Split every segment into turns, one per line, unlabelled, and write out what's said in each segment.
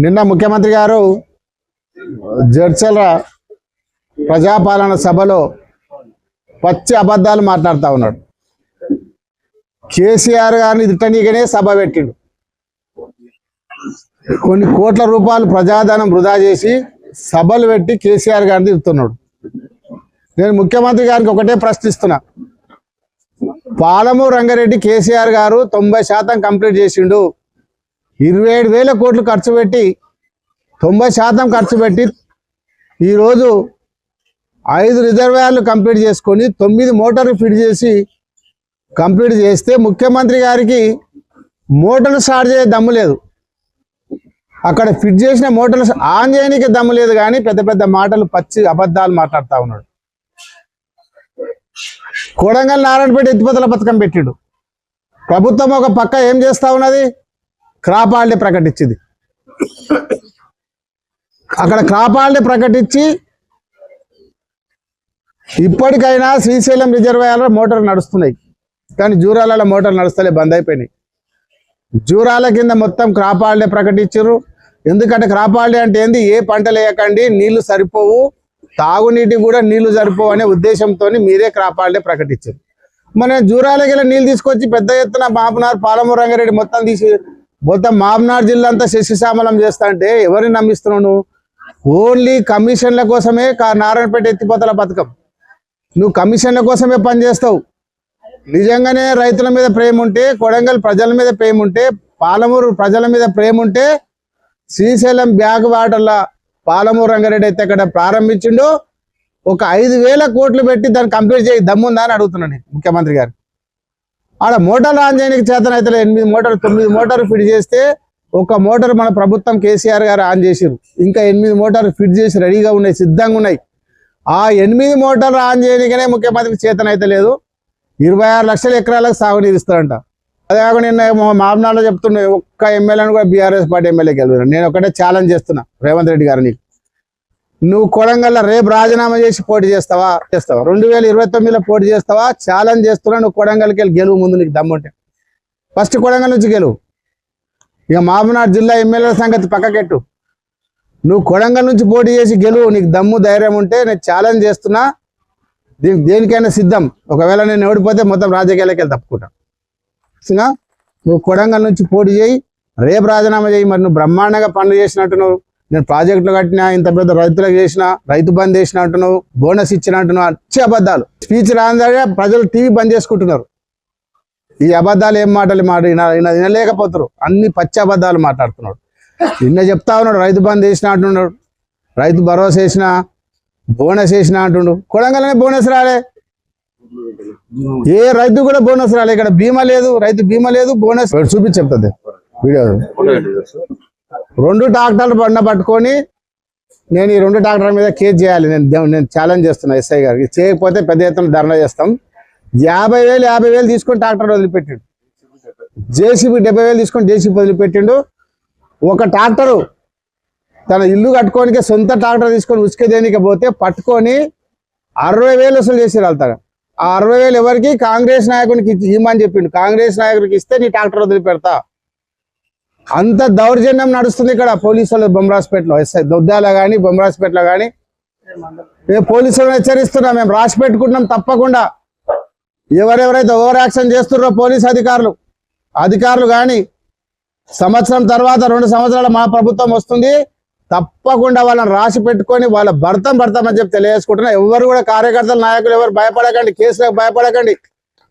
నిన్న ముఖ్యమంత్రి గారు జడ్చల ప్రజాపాలన సభలో పచ్చి అబద్ధాలు మాట్లాడుతూ ఉన్నాడు. కేసీఆర్ గారిని తిట్టనీకనే సభ పెట్టిండు. కొన్ని కోట్ల రూపాయలు ప్రజాధనం వృధా చేసి సభలు పెట్టి కేసీఆర్ గారిని తిడుతున్నాడు. నేను ముఖ్యమంత్రి గారికి ఒకటే ప్రశ్నిస్తున్నా. పాలమూరు రంగారెడ్డి కేసీఆర్ గారు 90% కంప్లీట్ చేసిండు. 27,000 కోట్లు ఖర్చు పెట్టి 90% ఖర్చు పెట్టి ఈరోజు 5 రిజర్వాయర్లు కంప్లీట్ చేసుకొని 9 మోటార్లు ఫిట్ చేసి కంప్లీట్ చేస్తే ముఖ్యమంత్రి గారికి మోటార్లు స్టార్ట్ చేసే దమ్ము లేదు. అక్కడ ఫిట్ చేసిన మోటార్లు ఆన్ చేయడానికి దమ్ము లేదు. కానీ పెద్ద పెద్ద మాటలు పచ్చి అబద్ధాలు మాట్లాడుతూ ఉన్నాడు. కొడంగల్ నారాయణపేట ఎత్తిపోతల పథకం పెట్టిండు. ప్రభుత్వం ఒక పక్క ఏం చేస్తా ఉన్నది? క్రాప్ హాలిడే ప్రకటించింది. అక్కడ క్రాప్ హాలిడే ప్రకటించి ఇప్పటికైనా శ్రీశైలం రిజర్వాయర్లో మోటార్లు నడుస్తున్నాయి. కానీ జూరాలలో మోటార్లు నడుస్తలే, బంద్ అయిపోయినాయి. జూరాల కింద మొత్తం క్రాప్ హాలిడే ప్రకటించారు. ఎందుకంటే క్రాప్ హాలిడే అంటే ఏంది? ఏ పంటలు వేయకండి, నీళ్లు సరిపోవు, తాగునీటికి కూడా నీళ్లు సరిపోవు అనే ఉద్దేశంతో మీరే క్రాప్ హాలిడే ప్రకటించారు. మన జూరాలకి వెళ్ళి నీళ్ళు తీసుకొచ్చి పెద్ద ఎత్తున మహబూబ్నగర్, పాలమూరు రంగారెడ్డి మొత్తం మహబూబ్నగర్ జిల్లా అంతా శశిశామలం చేస్తా అంటే ఎవరిని నమ్మిస్తున్నావు నువ్వు? ఓన్లీ కమిషన్ల కోసమే నారాయణపేట ఎత్తిపోతల పథకం. నువ్వు కమిషన్ల కోసమే పనిచేస్తావు. నిజంగానే రైతుల మీద ప్రేమ ఉంటే, కొడంగల్ ప్రజల మీద ప్రేమ ఉంటే, పాలమూరు ప్రజల మీద ప్రేమ ఉంటే శ్రీశైలం బ్యాక్ వాటర్ల పాలమూరు రంగారెడ్డి అయితే అక్కడ ప్రారంభించిండు. ఒక 5,000 కోట్లు పెట్టి దాన్ని కంప్లీట్ చేయి దమ్ముందా అని అడుగుతున్నాను ముఖ్యమంత్రి గారు. ఆడ మోటార్లు ఆన్ చేయడానికి చేతన అయితే 8 మోటార్లు 9 మోటార్లు ఫిట్ చేస్తే ఒక మోటార్ మన ప్రభుత్వం కేసీఆర్ గారు ఆన్ చేసిరు. ఇంకా 8 మోటార్లు ఫిట్ చేసి రెడీగా ఉన్నాయి, సిద్ధంగా ఉన్నాయి. ఆ 8 మోటార్లు ఆన్ చేయడానికనే ముఖ్యమంత్రికి చేతన అయితే లేదు. 26 లక్షల ఎకరాలకు సాగునీరు ఇస్తారంట. అదే కాకుండా నిన్న మామనాడులో చెప్తుండే ఒక్క ఎమ్మెల్యేని కూడా బీఆర్ఎస్ పార్టీ ఎమ్మెల్యేకి వెళ్ళాను. నేను ఒకటే ఛాలెంజ్ చేస్తున్నా రేవంత్ రెడ్డి గారు, నువ్వు కొడంగల్లో రేపు రాజీనామా చేసి పోటీ చేస్తావా? 2029లో పోటీ చేస్తావా? ఛాలెంజ్ చేస్తున్నా. నువ్వు కొడంగల్కి వెళ్ళి గెలువు ముందు, నీకు దమ్ముంటే ఫస్ట్ కొడంగల్ నుంచి గెలువు. ఇక మహబూబ్నగర్ జిల్లా ఎమ్మెల్యేల సంగతి పక్కకెట్టు. నువ్వు కొడంగల్ నుంచి పోటీ చేసి గెలువు, నీకు దమ్ము ధైర్యం ఉంటే నేను ఛాలెంజ్ చేస్తున్నా. దేనికైనా సిద్ధం. ఒకవేళ నేను ఓడిపోతే మొత్తం రాజకీయాలకి వెళ్ళి తప్పుకుంటా. నువ్వు కొడంగల్ నుంచి పోటీ చేయి, రేపు రాజీనామా చేయి. మరి నువ్వు బ్రహ్మాండంగా పనులు చేసినట్టు, నువ్వు నేను ప్రాజెక్టులు కట్టినా, ఇంత పెద్ద రైతులకు చేసిన, రైతు బంద్ చేసిన అంటున్నావు, బోనస్ ఇచ్చిన అంటున్నావు. అచ్చే అబద్ధాలు. స్పీచ్ రాందాగా ప్రజలు టీవీ బంద్ చేసుకుంటున్నారు. ఈ అబద్ధాలు ఏం మాటలు వినలేకపోతారు. అన్ని పచ్చి అబద్ధాలు మాట్లాడుతున్నాడు. నిన్న చెప్తా ఉన్నాడు రైతు బంద్ చేసిన అంటున్నాడు, రైతు భరోసా వేసిన, బోనస్ వేసిన అంటుండు. కొడంగల్నే బోనస్ రాలే, ఏ రైతు కూడా బోనస్ రాలే. ఇక్కడ బీమా లేదు, రైతు బీమా లేదు, బోనస్ చూపించి చెప్తుంది వీడియో. 2 ట్రాక్టర్లు బండ పట్టుకొని నేను ఈ 2 ట్రాక్టర్ల మీద కేసు చేయాలి. నేను ఛాలెంజ్ చేస్తున్నా ఎస్ఐ గారికి. చేయకపోతే పెద్ద ఎత్తున ధర్నా చేస్తాం. 50,000 తీసుకొని ట్రాక్టర్ వదిలిపెట్టిండు. జేసీబీ 70,000 తీసుకొని జేసీబీ వదిలిపెట్టిండు. ఒక ట్రాక్టరు తన ఇల్లు కట్టుకోనికే సొంత ట్రాక్టర్ తీసుకొని ఉసుక దేనికి పోతే పట్టుకొని 60,000 వసూలు చేసి వెళ్తాడు. ఆ 60,000 ఎవరికి? కాంగ్రెస్ నాయకునికి ఇవ్వమని చెప్పిండు. కాంగ్రెస్ నాయకుడికి ఇస్తే నీ ట్రాక్టర్ వదిలిపెడతా. అంత దౌర్జన్యం నడుస్తుంది ఇక్కడ పోలీసులు. బొమ్మరాజ్పేటలో ఎస్ఐ దొద్దాల కానీ బొమ్మరాజ్పేటలో కానీ పోలీసులను హెచ్చరిస్తున్నా. మేము రాసి పెట్టుకుంటున్నాం. తప్పకుండా ఎవరెవరైతే ఓవర్ యాక్షన్ చేస్తున్నారో పోలీస్ అధికారులు కానీ సంవత్సరం తర్వాత 2 సంవత్సరాల మా ప్రభుత్వం వస్తుంది, తప్పకుండా వాళ్ళని రాసి పెట్టుకొని వాళ్ళ భర్తమని చెప్పి తెలియజేసుకుంటున్నా. ఎవరు కూడా కార్యకర్తలు, నాయకులు ఎవరు భయపడకండి, కేసులకు భయపడకండి.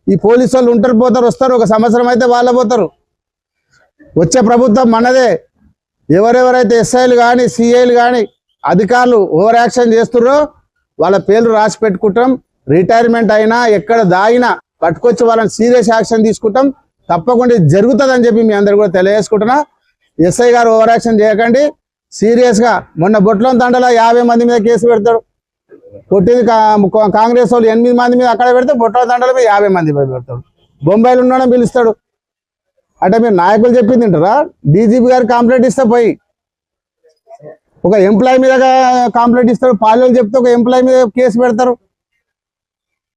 ఈ పోలీసు వాళ్ళు ఉంటారు, పోతారు, వస్తారు. ఒక సంవత్సరం అయితే వాళ్ళ పోతారు. వచ్చే ప్రభుత్వం మనదే. ఎవరెవరైతే ఎస్ఐలు కానీ సిఐలు కానీ అధికారులు ఓవర్ యాక్షన్ చేస్తున్నారో వాళ్ళ పేర్లు రాసి పెట్టుకుంటాం. రిటైర్మెంట్ అయినా ఎక్కడ దాగినా పట్టుకొచ్చి వాళ్ళని సీరియస్ యాక్షన్ తీసుకుంటాం. తప్పకుండా జరుగుతుందని చెప్పి మీ అందరు కూడా తెలియజేసుకుంటున్నా. ఎస్ఐ గారు ఓవర్ యాక్షన్ చేయకండి, సీరియస్గా. మొన్న బొట్లం తండలో 50 మంది మీద కేసు పెడతాడు. కొట్టింది కాంగ్రెస్ వాళ్ళు 8 మంది మీద అక్కడ పెడితే బొట్లం తండల మీద 50 మంది మీద పెడతాడు. బొంబాయిలో ఉండడం పిలుస్తాడు. అంటే మీరు నాయకులు చెప్పింది తింటారా? డీజీపీ గారు కంప్లైంట్ ఇస్తే పోయి ఒక ఎంప్లాయీ మీద కంప్లైంట్ ఇస్తాడు. పాలెలు చెప్తే ఒక ఎంప్లాయీ మీద కేసు పెడతారు.